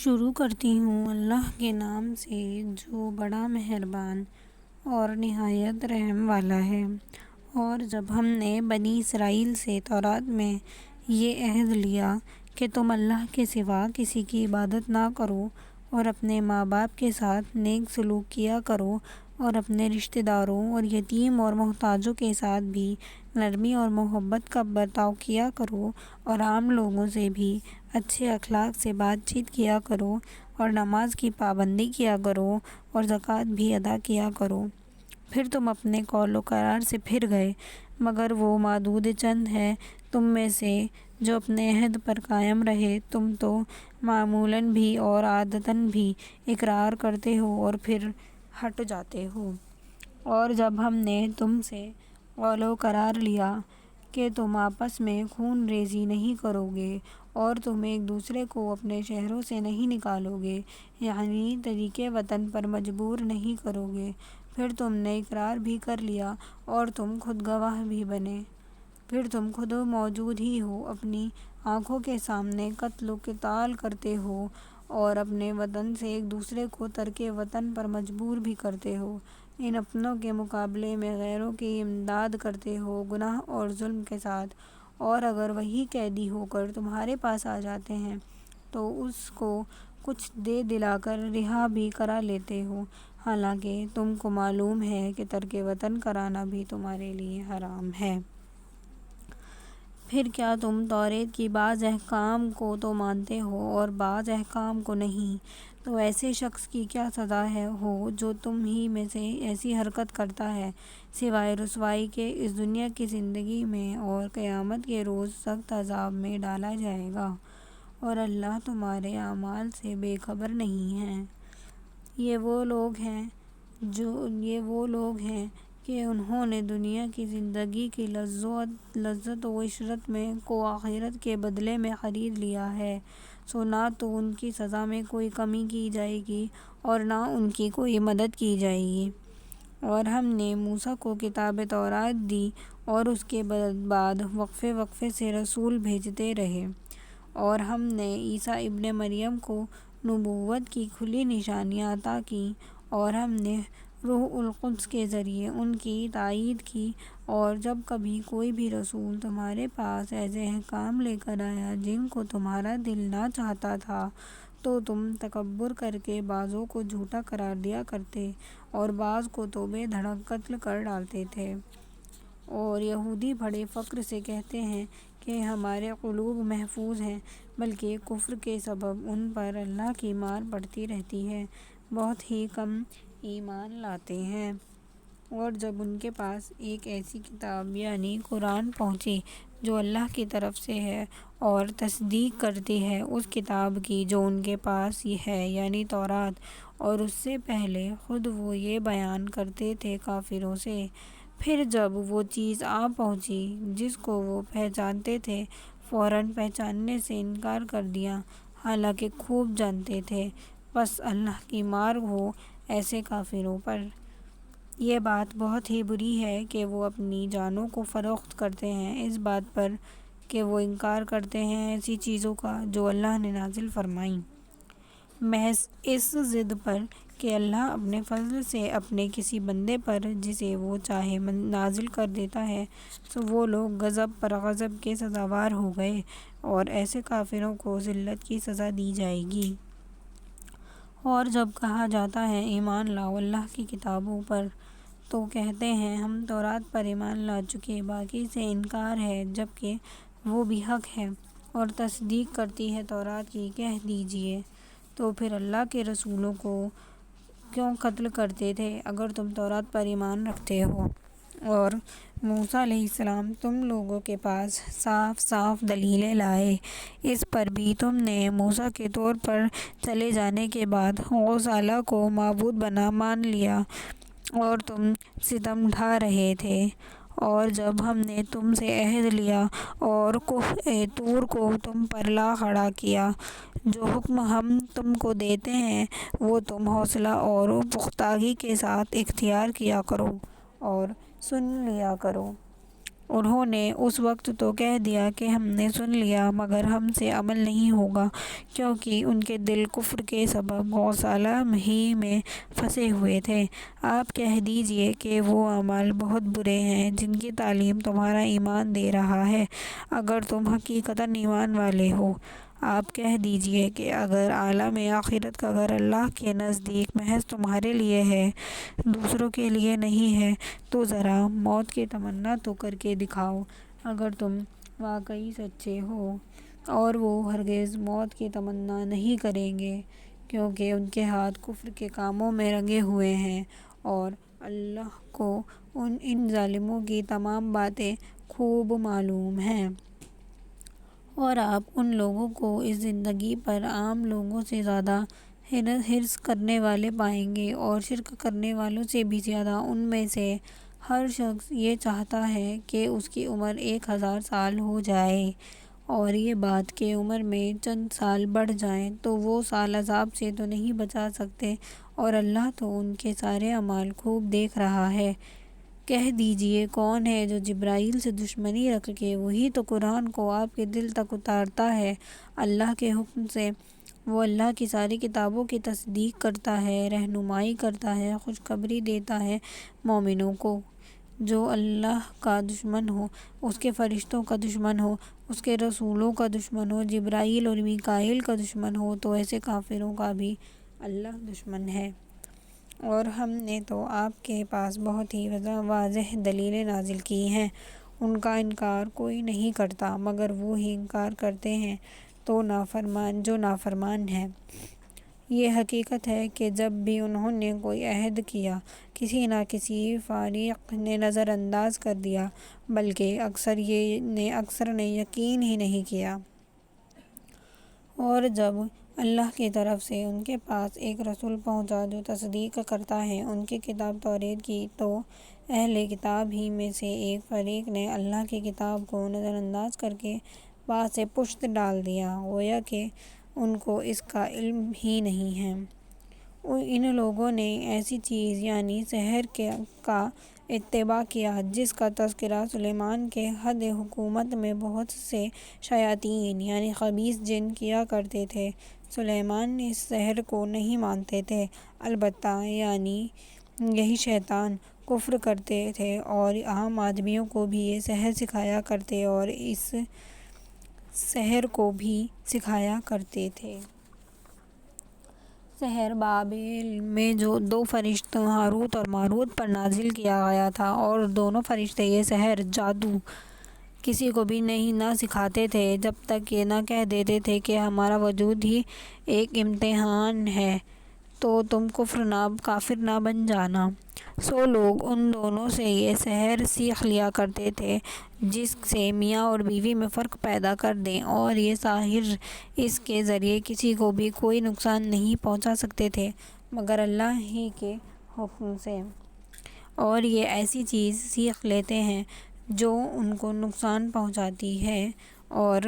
شروع کرتی ہوں اللہ کے نام سے جو بڑا مہربان اور نہایت رحم والا ہے۔ اور جب ہم نے بنی اسرائیل سے تورات میں یہ عہد لیا کہ تم اللہ کے سوا کسی کی عبادت نہ کرو اور اپنے ماں باپ کے ساتھ نیک سلوک کیا کرو اور اپنے رشتہ داروں اور یتیم اور محتاجوں کے ساتھ بھی نرمی اور محبت کا برتاؤ کیا کرو اور عام لوگوں سے بھی اچھے اخلاق سے بات چیت کیا کرو اور نماز کی پابندی کیا کرو اور زکوٰۃ بھی ادا کیا کرو، پھر تم اپنے قول و قرار سے پھر گئے، مگر وہ معدود چند ہیں تم میں سے جو اپنے عہد پر قائم رہے، تم تو معمولاً بھی اور عادتاً بھی اقرار کرتے ہو اور پھر ہٹ جاتے ہو۔ اور جب ہم نے تم سے قول و قرار لیا کہ تم آپس میں خون ریزی نہیں کرو گے اور تم ایک دوسرے کو اپنے شہروں سے نہیں نکالو گے، یعنی ترک وطن پر مجبور نہیں کرو گے، پھر تم نے اقرار بھی کر لیا اور تم خود گواہ بھی بنے، پھر تم خود موجود ہی ہو، اپنی آنکھوں کے سامنے قتل و قتال کرتے ہو اور اپنے وطن سے ایک دوسرے کو ترک وطن پر مجبور بھی کرتے ہو، ان اپنوں کے مقابلے میں غیروں کی امداد کرتے ہو گناہ اور ظلم کے ساتھ، اور اگر وہی قیدی ہو کر تمہارے پاس آ جاتے ہیں تو اس کو کچھ دے دلا کر رہا بھی کرا لیتے ہو، حالانکہ تم کو معلوم ہے کہ ترک وطن کرانا بھی تمہارے لیے حرام ہے۔ پھر کیا تم توریت کی بعض احکام کو تو مانتے ہو اور بعض احکام کو نہیں؟ تو ایسے شخص کی کیا سزا ہو جو تم ہی میں سے ایسی حرکت کرتا ہے، سوائے رسوائی کے اس دنیا کی زندگی میں، اور قیامت کے روز سخت عذاب میں ڈالا جائے گا، اور اللہ تمہارے اعمال سے بے خبر نہیں ہے۔ یہ وہ لوگ ہیں کہ انہوں نے دنیا کی زندگی کی لذت و عشرت کو آخرت کے بدلے میں خرید لیا ہے، سو نہ تو ان کی سزا میں کوئی کمی کی جائے گی اور نہ ان کی کوئی مدد کی جائے گی۔ اور ہم نے موسیٰ کو کتاب تورات دی اور اس کے بعد وقفے وقفے سے رسول بھیجتے رہے، اور ہم نے عیسیٰ ابن مریم کو نبوت کی کھلی نشانیاں عطا کیں، اور ہم نے روح القدس کے ذریعے ان کی تائید کی، اور جب کبھی کوئی بھی رسول تمہارے پاس ایسے احکام لے کر آیا جن کو تمہارا دل نہ چاہتا تھا تو تم تکبر کر کے بعضوں کو جھوٹا قرار دیا کرتے اور بعض کو تو بے دھڑک قتل کر ڈالتے تھے۔ اور یہودی بڑے فخر سے کہتے ہیں کہ ہمارے قلوب محفوظ ہیں، بلکہ کفر کے سبب ان پر اللہ کی مار پڑتی رہتی ہے، بہت ہی کم ایمان لاتے ہیں۔ اور جب ان کے پاس ایک ایسی کتاب یعنی قرآن پہنچی جو اللہ کی طرف سے ہے اور تصدیق کرتی ہے اس کتاب کی جو ان کے پاس ہے یعنی تورات، اور اس سے پہلے خود وہ یہ بیان کرتے تھے کافروں سے، پھر جب وہ چیز آ پہنچی جس کو وہ پہچانتے تھے، فوراً پہچاننے سے انکار کر دیا، حالانکہ خوب جانتے تھے، پس اللہ کی مار ہو ایسے کافروں پر۔ یہ بات بہت ہی بری ہے کہ وہ اپنی جانوں کو فروخت کرتے ہیں اس بات پر کہ وہ انکار کرتے ہیں ایسی چیزوں کا جو اللہ نے نازل فرمائیں، محض اس ضد پر کہ اللہ اپنے فضل سے اپنے کسی بندے پر جسے وہ چاہے نازل کر دیتا ہے، سو وہ لوگ غضب پر غضب کے سزاوار ہو گئے، اور ایسے کافروں کو ذلت کی سزا دی جائے گی۔ اور جب کہا جاتا ہے ایمان لاؤ اللہ کی کتابوں پر تو کہتے ہیں ہم تورات پر ایمان لا چکے، باقی سے انکار ہے جبکہ وہ بھی حق ہے اور تصدیق کرتی ہے تورات کی۔ کہہ دیجئے تو پھر اللہ کے رسولوں کو کیوں قتل کرتے تھے اگر تم تورات پر ایمان رکھتے ہو؟ اور موسیٰ علیہ السلام تم لوگوں کے پاس صاف صاف دلیلیں لائے، اس پر بھی تم نے موسیٰ کے طور پر چلے جانے کے بعد غوثالہ کو معبود مان لیا اور تم ستم ڈھا رہے تھے۔ اور جب ہم نے تم سے عہد لیا اور کوہ طور کو تم پر لا کھڑا کیا، جو حکم ہم تم کو دیتے ہیں وہ تم حوصلہ اور پختگی کے ساتھ اختیار کیا کرو اور سن لیا کرو۔ انہوں نے اس وقت تو کہہ دیا کہ ہم نے سن لیا مگر ہم سے عمل نہیں ہوگا، کیونکہ ان کے دل کفر کے سبب گوسالہ ہی میں پھنسے ہوئے تھے۔ آپ کہہ دیجئے کہ وہ اعمال بہت برے ہیں جن کی تعلیم تمہارا ایمان دے رہا ہے، اگر تم حقیقتاً ایمان والے ہو۔ آپ کہہ دیجئے کہ اگر عالم آخرت کا گھر اللہ کے نزدیک محض تمہارے لیے ہے، دوسروں کے لیے نہیں ہے، تو ذرا موت کی تمنا تو کر کے دکھاؤ اگر تم واقعی سچے ہو۔ اور وہ ہرگز موت کی تمنا نہیں کریں گے، کیونکہ ان کے ہاتھ کفر کے کاموں میں رنگے ہوئے ہیں، اور اللہ کو ان ظالموں کی تمام باتیں خوب معلوم ہیں۔ اور آپ ان لوگوں کو اس زندگی پر عام لوگوں سے زیادہ حرص کرنے والے پائیں گے، اور شرک کرنے والوں سے بھی زیادہ۔ ان میں سے ہر شخص یہ چاہتا ہے کہ اس کی عمر 1000 سال ہو جائے، اور یہ بات کہ عمر میں چند سال بڑھ جائیں تو وہ سال عذاب سے تو نہیں بچا سکتے، اور اللہ تو ان کے سارے اعمال خوب دیکھ رہا ہے۔ کہہ دیجئے کون ہے جو جبرائیل سے دشمنی رکھ کے وہی تو قرآن کو آپ کے دل تک اتارتا ہے اللہ کے حکم سے۔ وہ اللہ کی ساری کتابوں کی تصدیق کرتا ہے، رہنمائی کرتا ہے، خوشخبری دیتا ہے مومنوں کو۔ جو اللہ کا دشمن ہو، اس کے فرشتوں کا دشمن ہو، اس کے رسولوں کا دشمن ہو، جبرائیل اور میکائیل کا دشمن ہو، تو ایسے کافروں کا بھی اللہ دشمن ہے۔ اور ہم نے تو آپ کے پاس بہت ہی واضح دلیلیں نازل کی ہیں، ان کا انکار کوئی نہیں کرتا، مگر وہ ہی انکار کرتے ہیں جو نافرمان ہیں۔ یہ حقیقت ہے کہ جب بھی انہوں نے کوئی عہد کیا، کسی نہ کسی فریق نے نظر انداز کر دیا، بلکہ اکثر نے یقین ہی نہیں کیا۔ اور جب اللہ کی طرف سے ان کے پاس ایک رسول پہنچا جو تصدیق کرتا ہے ان کی کتاب توریت کی، تو اہل کتاب ہی میں سے ایک فریق نے اللہ کی کتاب کو نظر انداز کر کے بات سے پشت ڈال دیا، گویا کہ ان کو اس کا علم ہی نہیں ہے۔ ان لوگوں نے ایسی چیز یعنی سحر کا اتباع کیا جس کا تذکرہ سلیمان کے عہد حکومت میں بہت سے شیاطین یعنی خبیث جن کیا کرتے تھے۔ سلیمان اس سحر کو نہیں مانتے تھے، البتہ یعنی یہی شیطان کفر کرتے تھے اور عام آدمیوں کو بھی یہ سحر سکھایا کرتے اور اس سحر کو بھی سکھایا کرتے تھے۔ سحر بابل میں جو 2 فرشتوں ہاروت اور ماروت پر نازل کیا گیا تھا، اور دونوں فرشتے یہ سحر جادو کسی کو بھی نہ سکھاتے تھے جب تک یہ نہ کہہ دیتے تھے کہ ہمارا وجود ہی ایک امتحان ہے، تو تم کافر نہ بن جانا۔ سو لوگ ان دونوں سے یہ سحر سیکھ لیا کرتے تھے جس سے میاں اور بیوی میں فرق پیدا کر دیں، اور یہ ساحر اس کے ذریعے کسی کو بھی کوئی نقصان نہیں پہنچا سکتے تھے مگر اللہ ہی کے حکم سے۔ اور یہ ایسی چیز سیکھ لیتے ہیں جو ان کو نقصان پہنچاتی ہے اور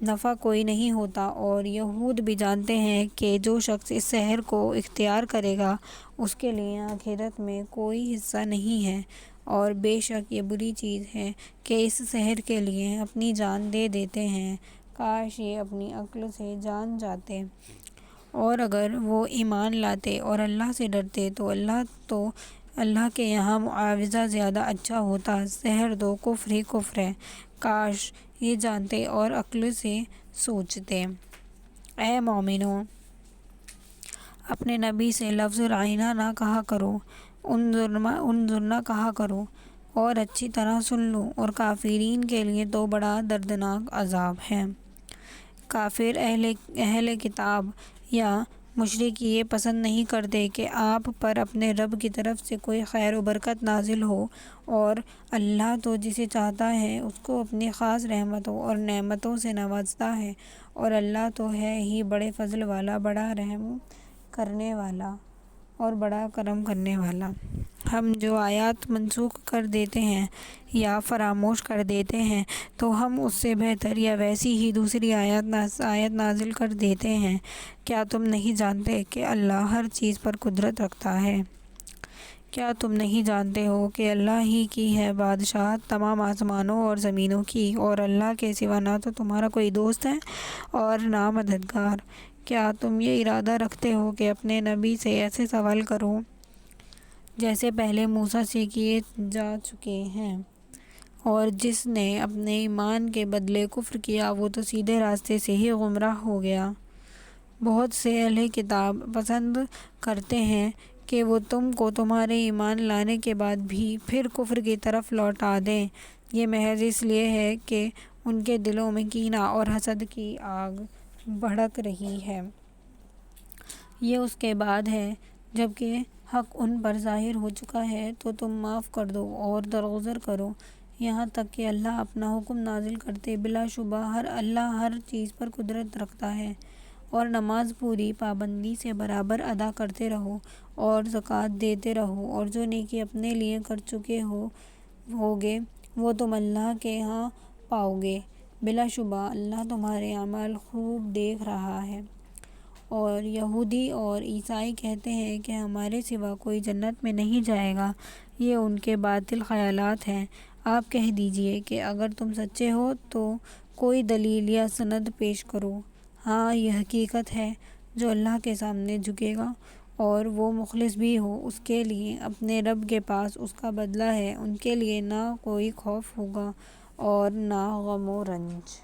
نفع کوئی نہیں ہوتا، اور یہود بھی جانتے ہیں کہ جو شخص اس سحر کو اختیار کرے گا اس کے لیے آخرت میں کوئی حصہ نہیں ہے، اور بے شک یہ بری چیز ہے کہ اس سحر کے لیے اپنی جان دے دیتے ہیں۔ کاش یہ اپنی عقل سے جان جاتے، اور اگر وہ ایمان لاتے اور اللہ سے ڈرتے تو اللہ کے یہاں معاوضہ زیادہ اچھا ہوتا۔ سحر تو کفر ہی کفر ہے، کاش یہ جانتے اور عقل سے سوچتے۔ اے مومنو، اپنے نبی سے لفظ رائنا نہ کہا کرو، انظرنا کہا کرو، اور اچھی طرح سن لو، اور کافرین کے لیے تو بڑا دردناک عذاب ہے۔ کافر اہل کتاب یا مشرک یہ پسند نہیں کرتے کہ آپ پر اپنے رب کی طرف سے کوئی خیر و برکت نازل ہو، اور اللہ تو جسے چاہتا ہے اس کو اپنی خاص رحمتوں اور نعمتوں سے نوازتا ہے، اور اللہ تو ہے ہی بڑے فضل والا، بڑا رحم کرنے والا اور بڑا کرم کرنے والا۔ ہم جو آیات منسوخ کر دیتے ہیں یا فراموش کر دیتے ہیں تو ہم اس سے بہتر یا ویسی ہی دوسری آیت نازل کر دیتے ہیں۔ کیا تم نہیں جانتے کہ اللہ ہر چیز پر قدرت رکھتا ہے؟ کیا تم نہیں جانتے ہو کہ اللہ ہی کی ہے بادشاہت تمام آسمانوں اور زمینوں کی، اور اللہ کے سوا نہ تو تمہارا کوئی دوست ہے اور نہ مددگار؟ کیا تم یہ ارادہ رکھتے ہو کہ اپنے نبی سے ایسے سوال کرو جیسے پہلے موسیٰ سے کیے جا چکے ہیں؟ اور جس نے اپنے ایمان کے بدلے کفر کیا وہ تو سیدھے راستے سے ہی گمراہ ہو گیا۔ بہت سے اہل کتاب پسند کرتے ہیں کہ وہ تم کو تمہارے ایمان لانے کے بعد بھی پھر کفر کی طرف لوٹا دیں۔ یہ محض اس لیے ہے کہ ان کے دلوں میں کینہ اور حسد کی آگ بھڑک رہی ہے۔ یہ اس کے بعد ہے جب کہ حق ان پر ظاہر ہو چکا ہے تو تم معاف کر دو اور درگزر کرو یہاں تک کہ اللہ اپنا حکم نازل کرتے۔ بلا شبہ اللہ ہر چیز پر قدرت رکھتا ہے۔ اور نماز پوری پابندی سے برابر ادا کرتے رہو اور زکوٰۃ دیتے رہو، اور جو نیکی اپنے لیے کر چکے ہوگے وہ تم اللہ کے ہاں پاؤ گے۔ بلا شبہ اللہ تمہارے اعمال خوب دیکھ رہا ہے۔ اور یہودی اور عیسائی کہتے ہیں کہ ہمارے سوا کوئی جنت میں نہیں جائے گا، یہ ان کے باطل خیالات ہیں۔ آپ کہہ دیجئے کہ اگر تم سچے ہو تو کوئی دلیل یا سند پیش کرو۔ ہاں یہ حقیقت ہے، جو اللہ کے سامنے جھکے گا اور وہ مخلص بھی ہو اس کے لیے اپنے رب کے پاس اس کا بدلہ ہے۔ ان کے لیے نہ کوئی خوف ہوگا اور نہ غم و رنج۔